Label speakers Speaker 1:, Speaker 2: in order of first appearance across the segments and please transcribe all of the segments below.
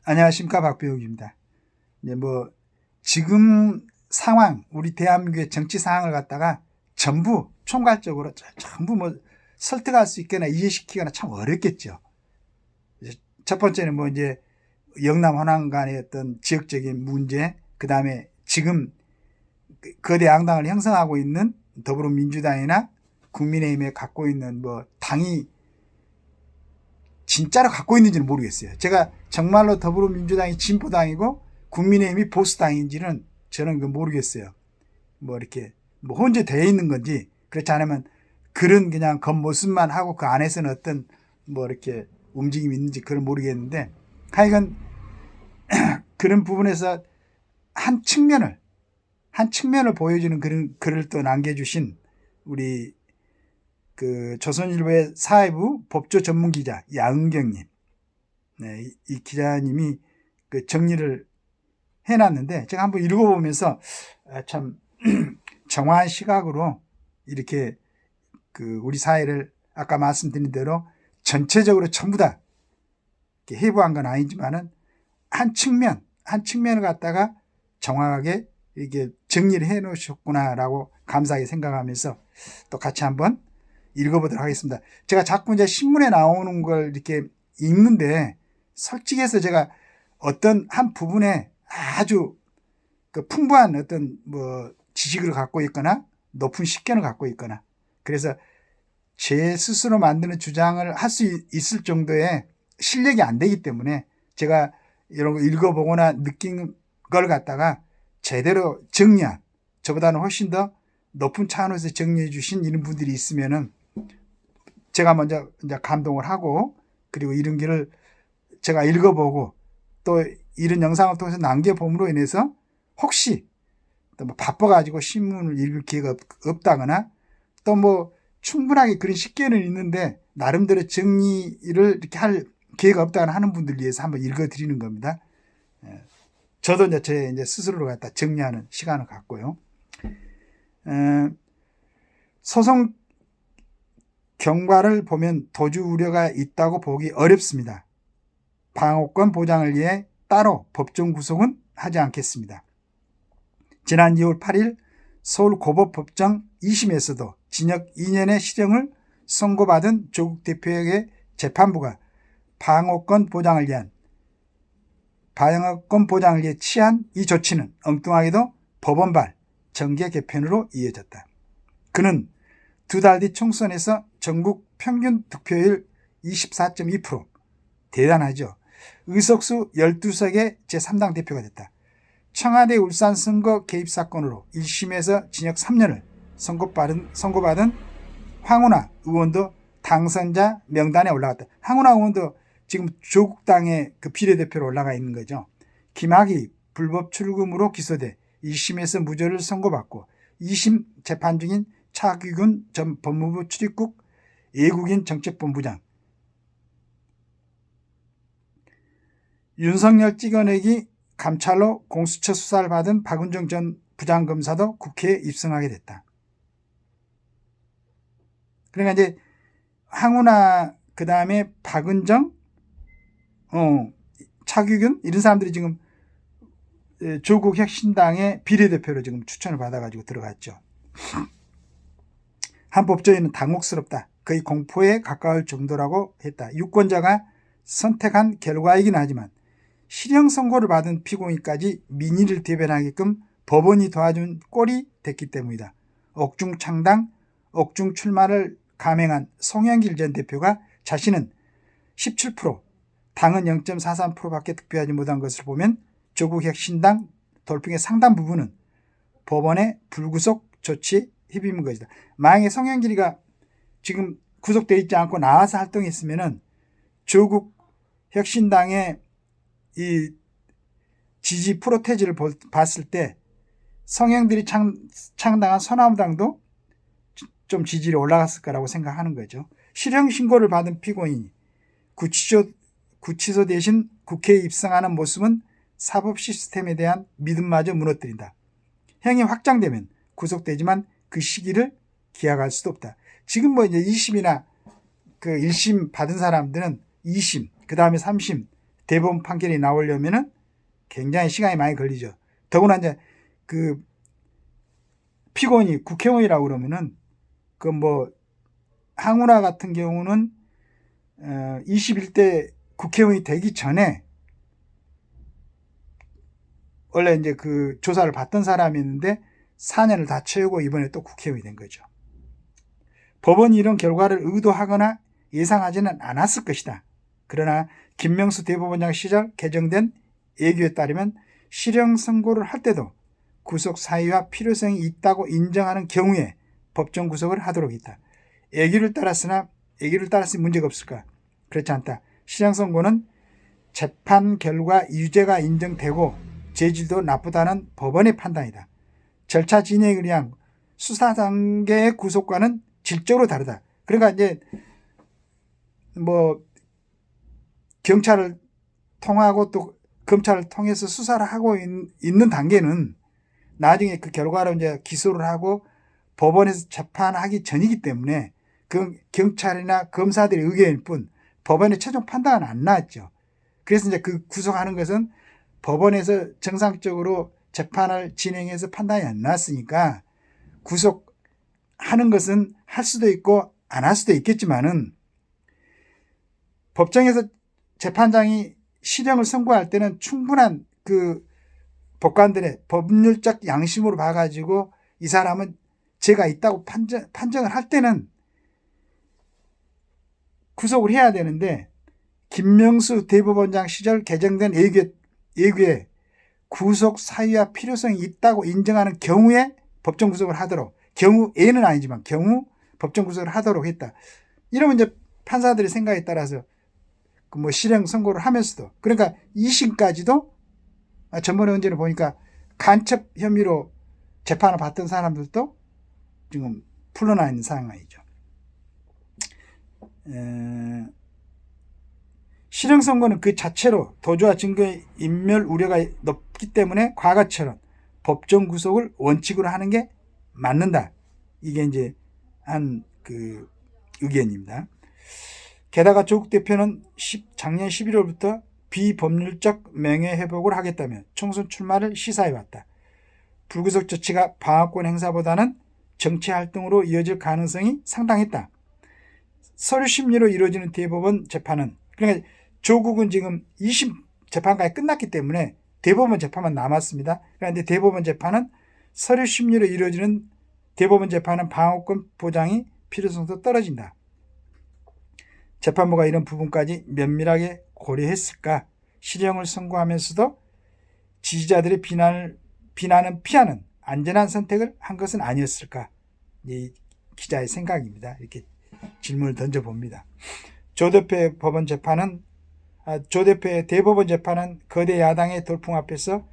Speaker 1: 안녕하십니까, 박병욱입니다. 지금 상황, 우리 대한민국의 정치 상황을 갖다가 전부 총괄적으로 전부 설득할 수 있거나 이해시키거나 참 어렵겠죠. 첫 번째는 이제 영남 호남 간의 어떤 지역적인 문제, 그 다음에 지금 거대 양당을 형성하고 있는 더불어민주당이나 국민의힘에 갖고 있는 당이 진짜로 갖고 있는지는 모르겠어요. 제가 정말로 더불어민주당이 진보당이고 국민의힘이 보수당인지는 저는 모르겠어요. 이렇게 혼재되어 있는 건지, 그렇지 않으면 그냥 겉모습만 하고 그 안에서는 어떤 이렇게 움직임이 있는지 그걸 모르겠는데, 하여간 그런 부분에서 한 측면을 보여주는 그런 글을 또 남겨주신 우리 조선일보의 사회부 법조 전문 기자 야은경님, 이 기자님이 정리를 해놨는데, 제가 한번 읽어보면서 참 정확한 시각으로 이렇게 우리 사회를 아까 말씀드린 대로 전체적으로 전부 다 해부한 건 아니지만은 한 측면을 갖다가 정확하게 이게 정리를 해 놓으셨구나라고 감사하게 생각하면서 또 같이 한번 읽어보도록 하겠습니다. 제가 자꾸 이제 신문에 나오는 걸 이렇게 읽는데, 솔직해서 제가 어떤 한 부분에 아주 풍부한 어떤 지식을 갖고 있거나 높은 식견을 갖고 있거나, 그래서 제 스스로 만드는 주장을 할 수 있을 정도의 실력이 안 되기 때문에 제가 이런 거 읽어보거나 느낀 걸 갖다가 제대로 정리한, 저보다는 훨씬 더 높은 차원에서 정리해 주신 이런 분들이 있으면은 제가 먼저 이제 감동을 하고, 그리고 이런 길을 제가 읽어보고 또 이런 영상을 통해서 남겨봄으로 인해서 혹시 또 바빠가지고 신문을 읽을 기회가 없다거나, 또 충분하게 그런 식견은 있는데 나름대로 정리를 이렇게 할 기회가 없다거나 하는 분들 위해서 한번 읽어드리는 겁니다. 저도 이제 제 스스로를 갖다 정리하는 시간을 갖고요. 소송 경과를 보면 도주 우려가 있다고 보기 어렵습니다. 방어권 보장을 위해 따로 법정 구속은 하지 않겠습니다. 지난 2월 8일 서울고법법정 2심에서도 징역 2년의 실형을 선고받은 조국 대표에게 재판부가 방어권 보장을 위해 취한 이 조치는 엉뚱하게도 법원발 정계 개편으로 이어졌다. 그는 두 달 뒤 총선에서 전국 평균 득표율 24.2%, 대단하죠. 의석수 12석의 제3당 대표가 됐다. 청와대 울산 선거 개입 사건으로 1심에서 징역 3년을 선고받은 황운하 의원도 당선자 명단에 올라갔다. 황운하 의원도 지금 조국당의 비례대표로 올라가 있는 거죠. 김학의 불법 출금으로 기소돼 1심에서 무죄를 선고받고 2심 재판 중인 차규균 전 법무부 출입국 외국인 정책본부장, 윤석열 찍어내기 감찰로 공수처 수사를 받은 박은정 전 부장검사도 국회에 입성하게 됐다. 그러니까 이제 황운하, 그 다음에 박은정, 차규균, 이런 사람들이 지금 조국 혁신당의 비례대표로 지금 추천을 받아가지고 들어갔죠. 한 법조인은 당혹스럽다, 거의 공포에 가까울 정도라고 했다. 유권자가 선택한 결과이긴 하지만 실형 선고를 받은 피고인까지 민의를 대변하게끔 법원이 도와준 꼴이 됐기 때문이다. 옥중 창당, 옥중 출마를 감행한 송영길 전 대표가 자신은 17%, 당은 0.43%밖에 득표하지 못한 것을 보면 조국 혁신당 돌풍의 상당 부분은 법원의 불구속 조치에 힘입은 것이다. 만약에 송영길이가 지금 구속되어 있지 않고 나와서 활동했으면은 조국 혁신당의 이 지지 프로테지를 봤을 때 성향들이 창당한 서나무당도 좀 지지율이 올라갔을 거라고 생각하는 거죠. 실형 신고를 받은 피고인이 구치소 대신 국회에 입성하는 모습은 사법 시스템에 대한 믿음마저 무너뜨린다. 형이 확정되면 구속되지만 그 시기를 기약할 수도 없다. 지금 이제 2심이나 1심 받은 사람들은 2심, 그 다음에 3심 대법원 판결이 나오려면은 굉장히 시간이 많이 걸리죠. 더구나 이제 그 피고인이 국회의원이라고 그러면은 그 뭐 항우나 같은 경우는 21대 국회의원이 되기 전에 원래 이제 그 조사를 받던 사람이었는데 4년을 다 채우고 이번에 또 국회의원이 된 거죠. 법원이 이런 결과를 의도하거나 예상하지는 않았을 것이다. 그러나 김명수 대법원장 시절 개정된 예규에 따르면 실형 선고를 할 때도 구속 사유와 필요성이 있다고 인정하는 경우에 법정 구속을 하도록 했다. 예규를 따랐으니 문제가 없을까? 그렇지 않다. 실형 선고는 재판 결과 유죄가 인정되고 죄질도 나쁘다는 법원의 판단이다. 절차 진행을 위한 수사 단계의 구속과는 질적으로 다르다. 그러니까 이제 뭐 경찰을 통하고 또 검찰을 통해서 수사를 하고 있는 단계는 나중에 그 결과로 이제 기소를 하고 법원에서 재판하기 전이기 때문에 그 경찰이나 검사들의 의견일 뿐 법원의 최종 판단은 안 나왔죠. 그래서 이제 그 구속하는 것은 법원에서 정상적으로 재판을 진행해서 판단이 안 나왔으니까 구속하는 것은 할 수도 있고 안 할 수도 있겠지만은 법정에서 재판장이 실형을 선고할 때는 충분한 그 법관들의 법률적 양심으로 봐가지고 이 사람은 죄가 있다고 판정을 할 때는 구속을 해야 되는데 김명수 대법원장 시절 개정된 예규에 구속 사유와 필요성이 있다고 인정하는 경우에 법정 구속을 하도록, 경우에는 아니지만 경우 법정 구속을 하도록 했다. 이러면 이제 판사들의 생각에 따라서 뭐 실형 선고를 하면서도, 그러니까 2심까지도 전번에 언제를 보니까 간첩 혐의로 재판을 받던 사람들도 지금 풀려나 있는 상황이죠. 실형 선고는 그 자체로 도주와 증거의 인멸 우려가 높기 때문에 과거처럼 법정 구속을 원칙으로 하는 게 맞는다. 이게 이제 한 그 의견입니다. 게다가 조국 대표는 작년 11월부터 비법률적 명예회복을 하겠다며 총선 출마를 시사해왔다. 불구속 조치가 방어권 행사보다는 정치활동으로 이어질 가능성이 상당했다. 서류 심리로 이루어지는 대법원 재판은, 그러니까 조국은 지금 2심 재판까지 끝났기 때문에 대법원 재판만 남았습니다. 그런데 대법원 재판은 서류 심리로 이루어지는 대법원 재판은 방어권 보장이 필요성도 떨어진다. 재판부가 이런 부분까지 면밀하게 고려했을까? 실형을 선고하면서도 지지자들의 비난은 피하는 안전한 선택을 한 것은 아니었을까? 이 기자의 생각입니다. 이렇게 질문을 던져봅니다. 조 대표의 대법원 재판은 거대 야당의 돌풍 앞에서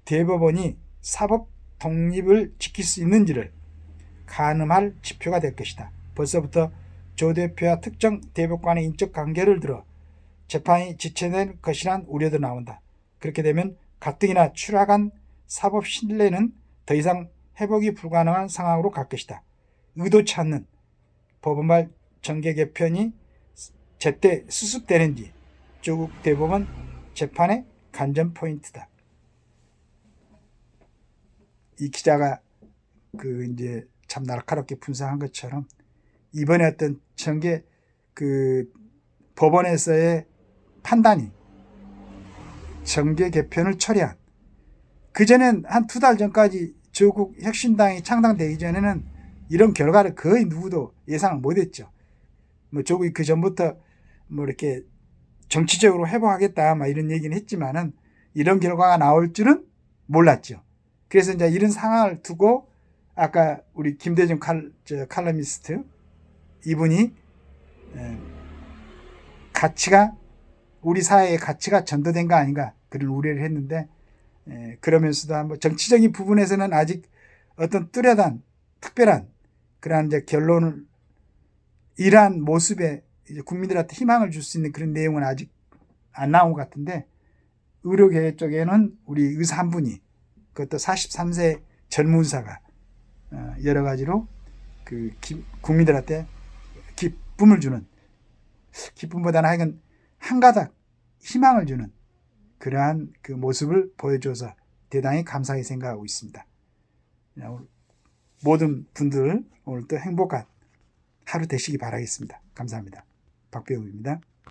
Speaker 1: 대법원이 사법 독립을 지킬 수 있는지를 가늠할 지표가 될 것이다. 벌써부터 조 대표와 특정 대법관의 인적 관계를 들어 재판이 지체될 것이란 우려도 나온다. 그렇게 되면 가뜩이나 추락한 사법 신뢰는 더 이상 회복이 불가능한 상황으로 갈 것이다. 의도치 않는 법원발 정계 개편이 제때 수습되는지 조국 대법원 재판의 관전 포인트다. 이 기자가 이제 참 날카롭게 분석한 것처럼 이번에 어떤 법원에서의 판단이 정계 개편을 처리한, 그전엔 한 2달 전까지 조국 혁신당이 창당되기 전에는 이런 결과를 거의 누구도 예상을 못했죠. 뭐 조국이 그 전부터 뭐 이렇게 정치적으로 회복하겠다 이런 얘기는 했지만은 이런 결과가 나올 줄은 몰랐죠. 그래서 이제 이런 상황을 두고 아까 우리 김대중 칼럼니스트 이분이 우리 사회의 가치가 전도된 거 아닌가 그런 우려를 했는데, 그러면서도 한번 정치적인 부분에서는 아직 어떤 뚜렷한 특별한 그러한 이제 결론을 이러한 모습에 이제 국민들한테 희망을 줄 수 있는 그런 내용은 아직 안 나온 것 같은데, 의료계 쪽에는 우리 의사 한 분이, 그것도 43세 젊은 의사가 여러 가지로 국민들한테 기쁨을 주는, 기쁨보다는 하여간 한 가닥 희망을 주는 그러한 그 모습을 보여줘서 대단히 감사히 생각하고 있습니다. 모든 분들 오늘도 행복한 하루 되시기 바라겠습니다. 감사합니다. 박배우입니다.